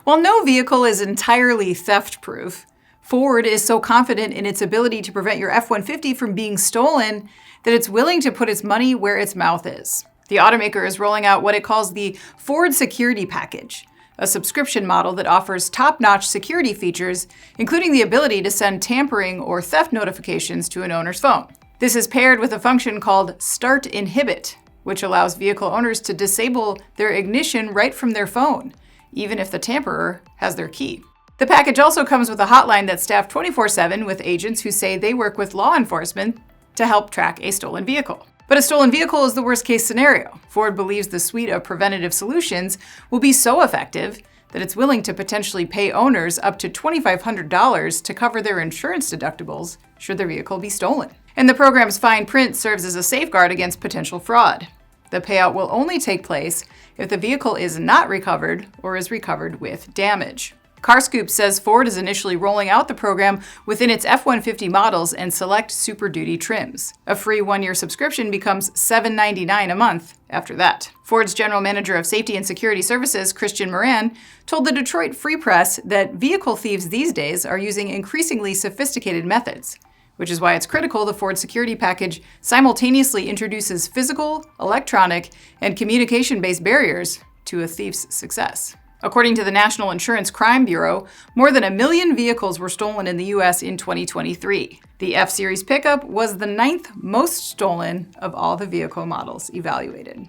While no vehicle is entirely theft-proof, Ford is so confident in its ability to prevent your F-150 from being stolen that it's willing to put its money where its mouth is. The automaker is rolling out what it calls the Ford Security Package, a subscription model that offers top-notch security features, including the ability to send tampering or theft notifications to an owner's phone. This is paired with a function called Start Inhibit, which allows vehicle owners to disable their ignition right from their phone, even if the tamperer has their key. The package also comes with a hotline that's staffed 24/7 with agents who say they work with law enforcement to help track a stolen vehicle. But a stolen vehicle is the worst-case scenario. Ford believes the suite of preventative solutions will be so effective that it's willing to potentially pay owners up to $2,500 to cover their insurance deductibles should their vehicle be stolen. And the program's fine print serves as a safeguard against potential fraud. The payout will only take place if the vehicle is not recovered or is recovered with damage. CarScoop says Ford is initially rolling out the program within its F-150 models and select Super Duty trims. A free one-year subscription becomes $7.99 a month after that. Ford's General Manager of Safety and Security Services, Christian Moran, told the Detroit Free Press that vehicle thieves these days are using increasingly sophisticated methods, which is why it's critical the Ford Security Package simultaneously introduces physical, electronic, and communication-based barriers to a thief's success. According to the National Insurance Crime Bureau, more than 1 million vehicles were stolen in the U.S. in 2023. The F-Series pickup was the 9th most stolen of all the vehicle models evaluated.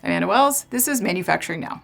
I'm Anna Wells. This is Manufacturing Now.